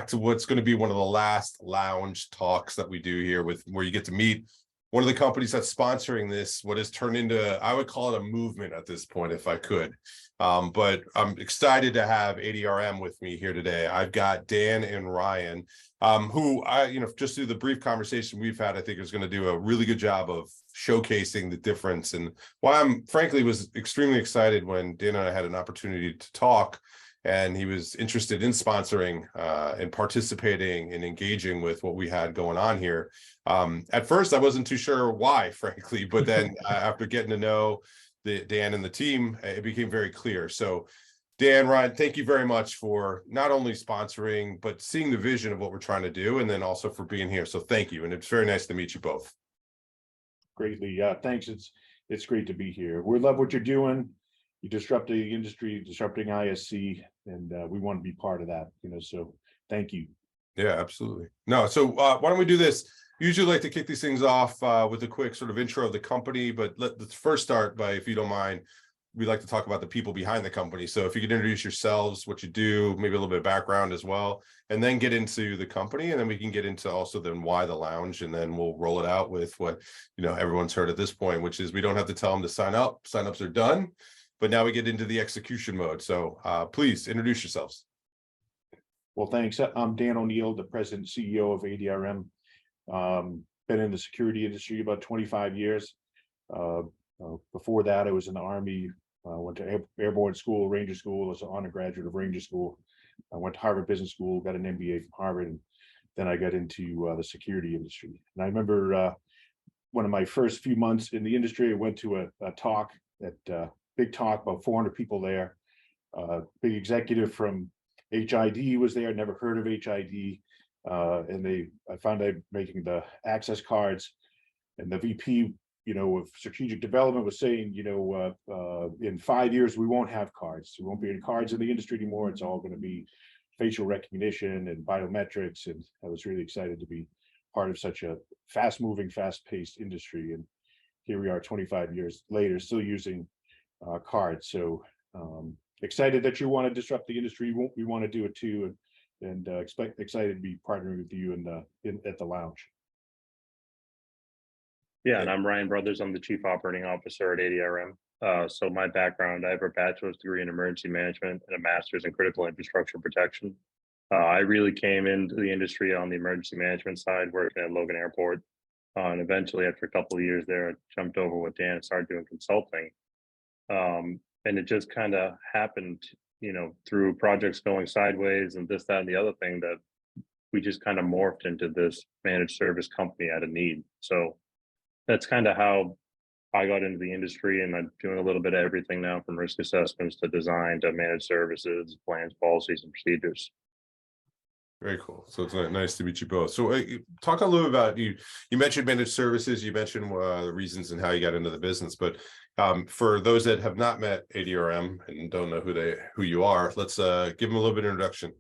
back to what's going to be one of the last lounge talks that we do here, with where you get to meet one of the companies that's sponsoring this, what has turned into, I would call it a movement at this point, if I could. But I'm excited to have ADRM with me here today. I've got Dan and Ryan, who just through the brief conversation we've had, I think is going to do a really good job of showcasing the difference, and why I'm frankly was extremely excited when Dan and I had an opportunity to talk, and he was interested in sponsoring and participating and engaging with what we had going on here. At first, I wasn't too sure why, frankly, but then after getting to know Dan and the team, it became very clear. So Dan, Ryan, thank you very much for not only sponsoring, but seeing the vision of what we're trying to do, and then also for being here. So thank you. And it's very nice to meet you both. Greatly. Thanks. It's great to be here. We love what you're doing. You disrupt the industry, disrupting ISC, and we want to be part of that, so thank you. Yeah, absolutely. No, so why don't we do this? Usually like to kick these things off with a quick sort of intro of the company, but let's first start by, if you don't mind, we'd like to talk about the people behind the company. So if you could introduce yourselves, what you do, maybe a little bit of background as well, and then get into the company, and then we can get into also then why the lounge, and then we'll roll it out with what everyone's heard at this point, which is we don't have to tell them to sign up. Signups are done, but now we get into the execution mode. So please introduce yourselves. Well, thanks. I'm Dan ONeill, the president and CEO of ADRM. Been in the security industry about 25 years. Before that, I was in the Army. Went to airborne school, Ranger School. I was an honor graduate of Ranger School. I went to Harvard Business School, got an MBA from Harvard, and then I got into the security industry. And I remember one of my first few months in the industry, I went to a talk, big talk, about 400 people there. Big executive from HID was there. Never heard of HID. And I found out making the access cards, and the VP, of strategic development was saying, in 5 years, we won't have cards. There won't be any cards in the industry anymore. It's all going to be facial recognition and biometrics. And I was really excited to be part of such a fast moving, fast paced industry. And here we are 25 years later, still using cards. So excited that you want to disrupt the industry. We want to do it too. And excited to be partnering with you at the lounge. Yeah, and I'm Ryan Brothers. I'm the Chief Operating Officer at ADRM. So my background, I have a bachelor's degree in emergency management and a master's in critical infrastructure protection. I really came into the industry on the emergency management side, working at Logan Airport. And eventually, after a couple of years there, I jumped over with Dan and started doing consulting. And it just kind of happened, through projects going sideways and this, that, and the other thing, that we just kind of morphed into this managed service company out of need. So that's kind of how I got into the industry, and I'm doing a little bit of everything now, from risk assessments to design to managed services, plans, policies, and procedures. Very cool. So it's nice to meet you both. So talk a little bit about, you mentioned managed services, you mentioned the reasons and how you got into the business, but for those that have not met ADRM and don't know who you are, let's give them a little bit of introduction.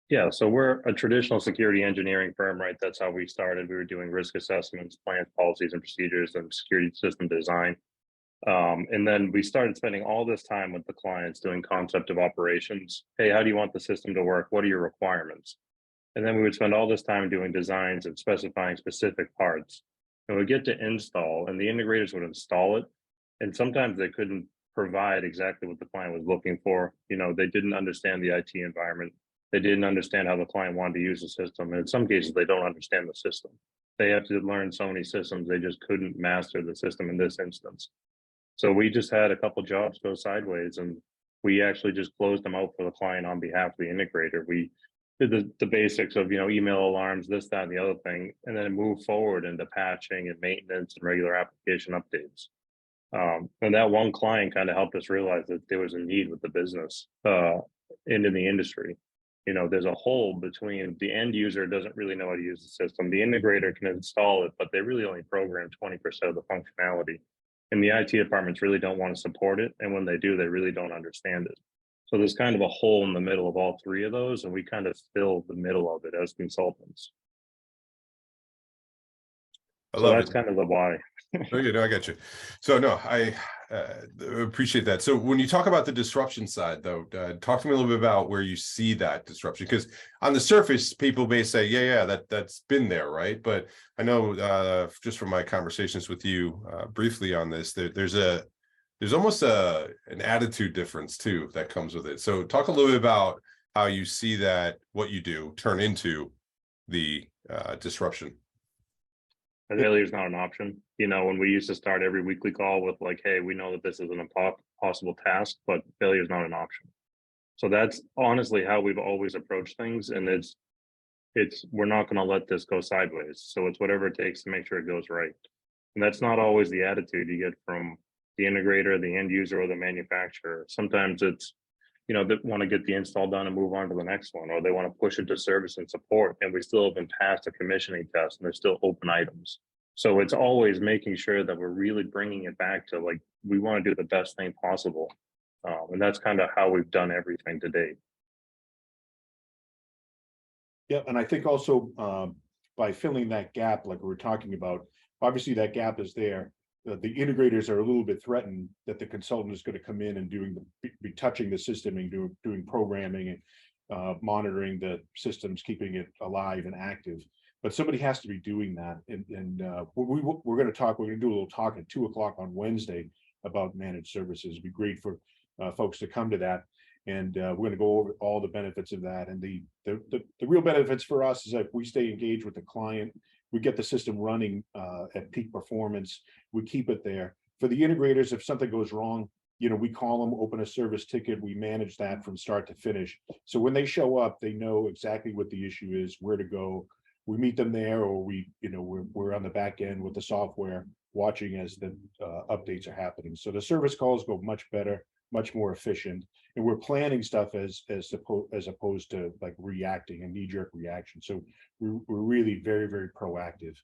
Yeah, so we're a traditional security engineering firm, right? That's how we started. We were doing risk assessments, plans, policies, and procedures, and security system design. And then we started spending all this time with the clients doing concept of operations. Hey, how do you want the system to work? What are your requirements? And then we would spend all this time doing designs and specifying specific parts. And we'd get to install, and the integrators would install it. And sometimes they couldn't provide exactly what the client was looking for. They didn't understand the IT environment. They didn't understand how the client wanted to use the system. And in some cases, they don't understand the system. They have to learn so many systems, they just couldn't master the system in this instance. So we just had a couple jobs go sideways, and we actually just closed them out for the client on behalf of the integrator. We did the basics of, email alarms, this, that, and the other thing, and then moved forward into patching and maintenance and regular application updates. And that one client kind of helped us realize that there was a need with the business and in the industry. There's a hole between the end user doesn't really know how to use the system. The integrator can install it, but they really only program 20% of the functionality. And the IT departments really don't want to support it. And when they do, they really don't understand it. So there's kind of a hole in the middle of all three of those, and we kind of fill the middle of it as consultants. I love that's kind of the why. I get you. So no, I appreciate that. So when you talk about the disruption side, though, talk to me a little bit about where you see that disruption, because on the surface, people may say, yeah, that's been there, right? But I know just from my conversations with you briefly on this, there's almost an attitude difference too that comes with it. So talk a little bit about how you see that what you do turn into the disruption. Failure is not an option. You know, when we used to start every weekly call with like, hey, we know that this is an impossible task, but failure is not an option. So that's honestly how we've always approached things. And it's we're not going to let this go sideways. So it's whatever it takes to make sure it goes right. And that's not always the attitude you get from the integrator, the end user, or the manufacturer. Sometimes it's, you know, they want to get the install done and move on to the next one, or they want to push it to service and support, and we still haven't passed a commissioning test and there's still open items. So it's always making sure that we're really bringing it back to like, we want to do the best thing possible. And that's kind of how we've done everything to date. Yeah, and I think also by filling that gap, like we were talking about, obviously that gap is there. The integrators are a little bit threatened that the consultant is going to come in and be touching the system and doing programming and monitoring the systems, keeping it alive and active. But somebody has to be doing that. And we're going to do a little talk at 2:00 on Wednesday about managed services. It'd be great for folks to come to that. And we're going to go over all the benefits of that. And the real benefits for us is that we stay engaged with the client. We get the system running at peak performance. We keep it there. For the integrators, if something goes wrong, you know, we call them, open a service ticket. We manage that from start to finish. So when they show up, they know exactly what the issue is, where to go. We meet them there, or we're on the back end with the software watching as the updates are happening. So the service calls go much better, much more efficient, and we're planning stuff as opposed to like reacting, a knee-jerk reaction. So we're really very, very proactive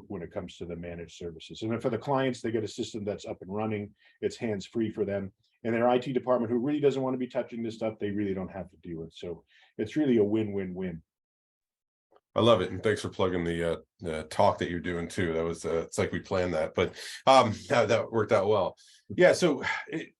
when it comes to the managed services. And then for the clients, they get a system that's up and running, it's hands-free for them, and their IT department, who really doesn't want to be touching this stuff, they really don't have to do it. So it's really a win-win-win. I love it, and thanks for plugging the talk that you're doing too. That was it's like we planned that, but that worked out well. Yeah. So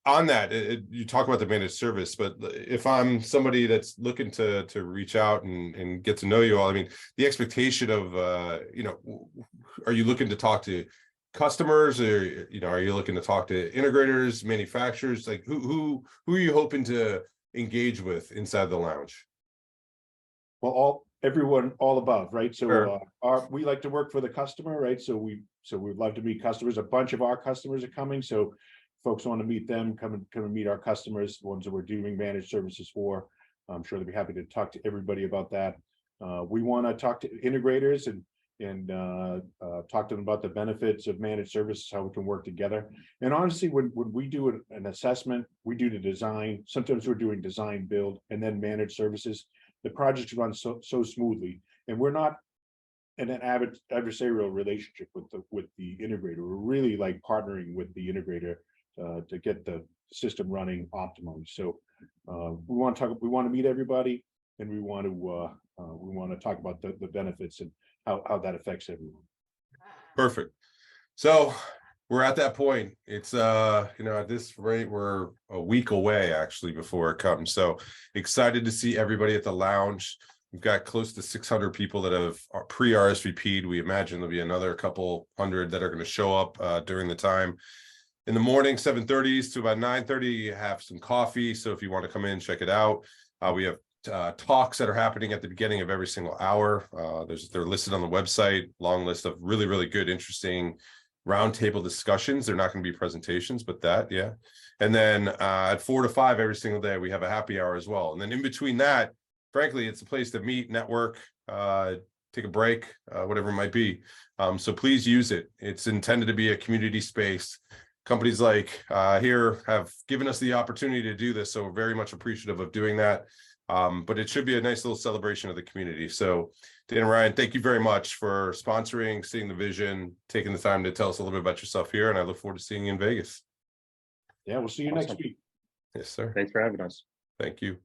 on that, you talk about the managed service, but if I'm somebody that's looking to reach out and get to know you all, I mean, the expectation of are you looking to talk to customers, or are you looking to talk to integrators, manufacturers? Like who are you hoping to engage with inside the lounge? Well, everyone, all above, right? So Sure. we like to work for the customer, right? So we'd love to meet customers. A bunch of our customers are coming, so folks want to meet them, come and meet our customers, the ones that we're doing managed services for. I'm sure they'll be happy to talk to everybody about that. We want to talk to integrators and talk to them about the benefits of managed services, how we can work together. And honestly, when we do an assessment, we do the design. Sometimes we're doing design build and then managed services. The projects run so smoothly, and we're not in an adversarial relationship with the integrator. We're really like partnering with the integrator to get the system running optimally. So we want to meet everybody, and we want to talk about the benefits and how that affects everyone. Perfect. So we're at that point. It's at this rate, we're a week away actually before it comes. So excited to see everybody at the lounge. We've got close to 600 people that have pre-RSVP'd. We imagine there'll be another couple hundred that are going to show up during the time. In the morning, 7:30 to about 9:30, have some coffee. So if you want to come in, check it out. We have talks that are happening at the beginning of every single hour. They're listed on the website, long list of really, really good, interesting roundtable discussions. They're not going to be presentations, but yeah. And then at 4 to 5 every single day, we have a happy hour as well. And then in between that, frankly, it's a place to meet, network, take a break, whatever it might be. So please use it. It's intended to be a community space. Companies like here have given us the opportunity to do this, so we're very much appreciative of doing that. But it should be a nice little celebration of the community. So Dan and Ryan, thank you very much for sponsoring, seeing the vision, taking the time to tell us a little bit about yourself here, and I look forward to seeing you in Vegas. Yeah, we'll see you next week. Yes, sir. Thanks for having us. Thank you.